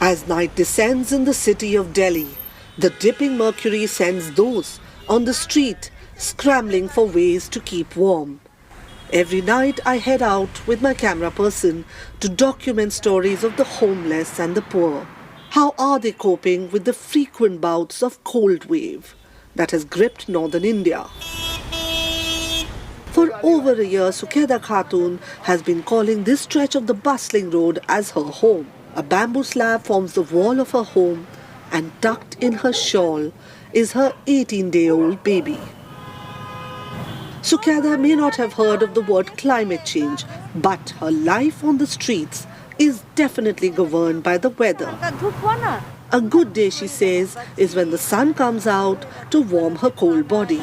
As night descends in the city of Delhi, the dipping mercury sends those on the street scrambling for ways to keep warm. Every night I head out with my camera person to document stories of the homeless and the poor. How are they coping with the frequent bouts of cold wave that has gripped northern India? For over a year, Sukheda Khatun has been calling this stretch of the bustling road as her home. A bamboo slab forms the wall of her home, and tucked in her shawl is her 18-day-old baby. Sukheda may not have heard of the word climate change, but her life on the streets is definitely governed by the weather. A good day, she says, is when the sun comes out to warm her cold body.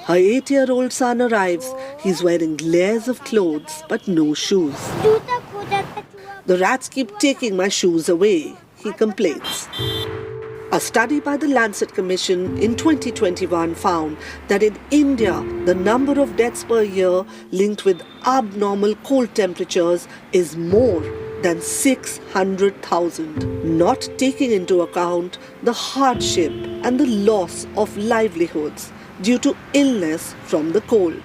Her 8-year-old son arrives. He's wearing layers of clothes but no shoes. The rats keep taking my shoes away, he complains. A study by the Lancet Commission in 2021 found that in India, the number of deaths per year linked with abnormal cold temperatures is more than 600,000, not taking into account the hardship and the loss of livelihoods due to illness from the cold.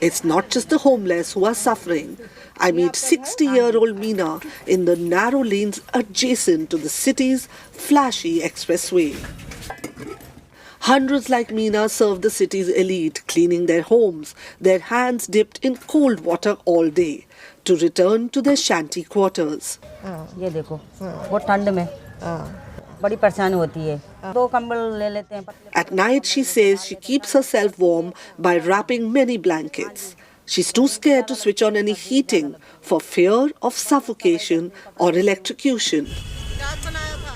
It's not just the homeless who are suffering. I meet 60-year-old Meena in the narrow lanes adjacent to the city's flashy expressway. Hundreds like Meena serve the city's elite, cleaning their homes, their hands dipped in cold water all day, to return to their shanty quarters. ये देखो, बहुत ठंड में बड़ी परेशानी होती है. दो कंबल ले लेते हैं. At night, she says she keeps herself warm by wrapping many blankets. She's too scared to switch on any heating for fear of suffocation or electrocution.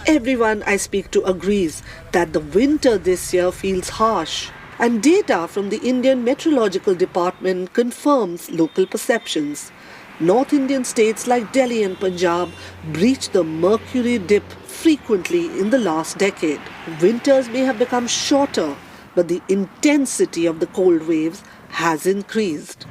Everyone I speak to agrees that the winter this year feels harsh, and data from the Indian Meteorological Department confirms local perceptions. North Indian states like Delhi and Punjab breached the mercury dip frequently in the last decade. Winters may have become shorter, but the intensity of the cold waves has increased.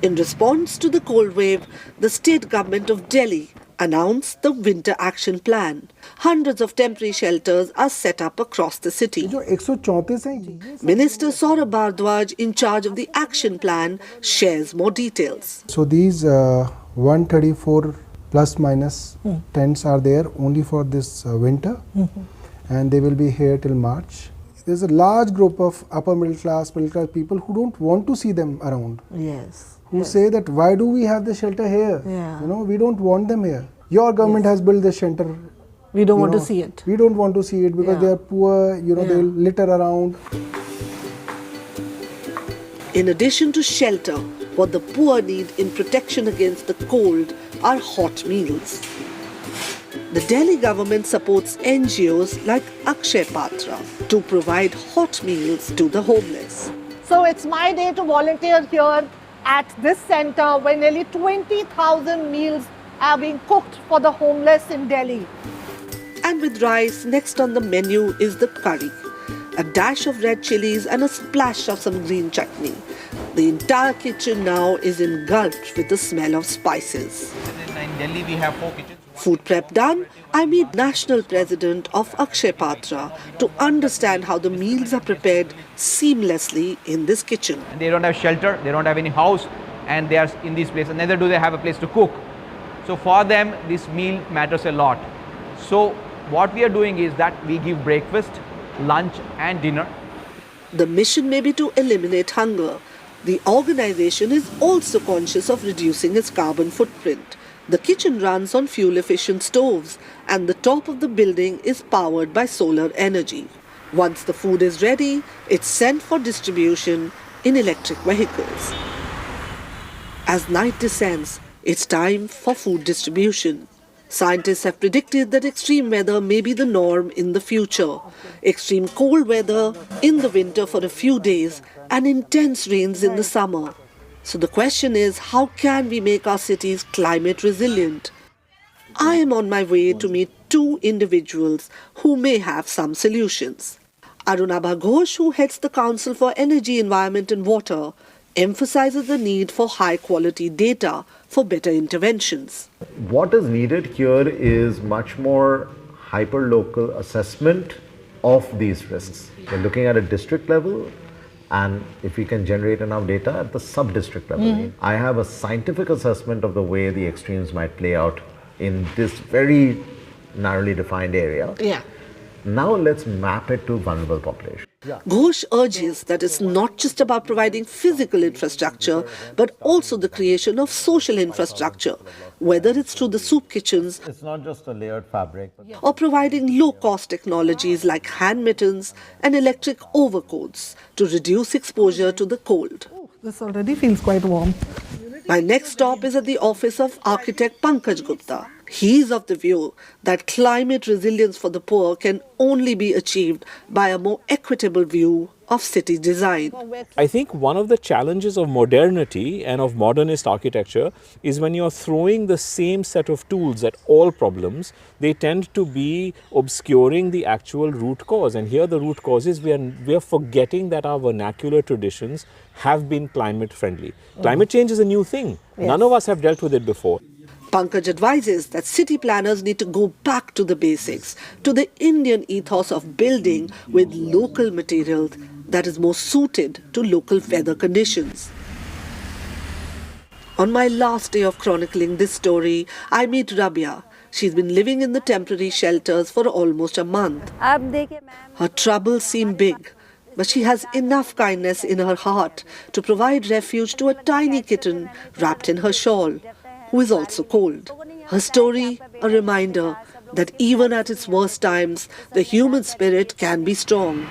In response to the cold wave, the state government of Delhi announced the Winter Action Plan. Hundreds of temporary shelters are set up across the city. Minister Saurabh Bhardwaj, in charge of the action plan, shares more details. So these 134 plus minus tents are there only for this winter, and they will be here till March. There's a large group of upper middle class people who don't want to see them around. Yes. Who say that why do we have the shelter here? Yeah. You know, we don't want them here. Your government has built the shelter. We don't want to see it. We don't want to see it because they are poor, they'll litter around. In addition to shelter, what the poor need in protection against the cold are hot meals. The Delhi government supports NGOs like Akshay Patra to provide hot meals to the homeless. So it's my day to volunteer here at this center where nearly 20,000 meals are being cooked for the homeless in Delhi. And with rice, next on the menu is the curry. A dash of red chilies and a splash of some green chutney. The entire kitchen now is engulfed with the smell of spices. In Delhi we have 4 kitchens. Food prep done, I meet National President of Akshay Patra to understand how the meals are prepared seamlessly in this kitchen. And they don't have shelter, they don't have any house, and they are in these places, neither do they have a place to cook. So for them, this meal matters a lot. So what we are doing is that we give breakfast, lunch and dinner. The mission may be to eliminate hunger. The organization is also conscious of reducing its carbon footprint. The kitchen runs on fuel-efficient stoves, and the top of the building is powered by solar energy. Once the food is ready, it's sent for distribution in electric vehicles. As night descends, it's time for food distribution. Scientists have predicted that extreme weather may be the norm in the future. Extreme cold weather in the winter for a few days and intense rains in the summer. So the question is, how can we make our cities climate resilient? I am on my way to meet 2 individuals who may have some solutions. Arunabha Ghosh, who heads the Council for Energy, Environment and Water, emphasizes the need for high quality data for better interventions. What is needed here is much more hyper-local assessment of these risks. We're looking at a district level, and if we can generate enough data at the sub-district level. I have a scientific assessment of the way the extremes might play out in this very narrowly defined area. Yeah. Now let's map it to vulnerable population. Ghosh urges that it's not just about providing physical infrastructure, but also the creation of social infrastructure, whether it's through the soup kitchens It's not just a layered fabric. or providing low-cost technologies like hand mittens and electric overcoats to reduce exposure to the cold. This already feels quite warm. My next stop is at the office of architect Pankaj Gupta. He is of the view that climate resilience for the poor can only be achieved by a more equitable view of city design. I think one of the challenges of modernity and of modernist architecture is when you're throwing the same set of tools at all problems, they tend to be obscuring the actual root cause. And here the root cause is we are forgetting that our vernacular traditions have been climate friendly. Climate change is a new thing. None of us have dealt with it before. Pankaj advises that city planners need to go back to the basics, to the Indian ethos of building with local materials that is more suited to local weather conditions. On my last day of chronicling this story, I meet Rabia. She's been living in the temporary shelters for almost a month. Her troubles seem big, but she has enough kindness in her heart to provide refuge to a tiny kitten wrapped in her shawl, who is also cold. Her story, a reminder that even at its worst times, the human spirit can be strong.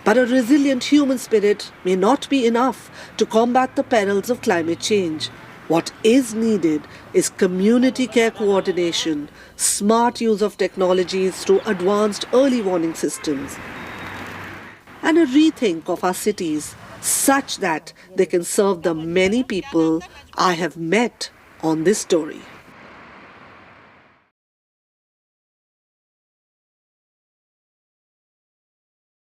But a resilient human spirit may not be enough to combat the perils of climate change. What is needed is community care coordination, smart use of technologies through advanced early warning systems, and a rethink of our cities such that they can serve the many people I have met on this story.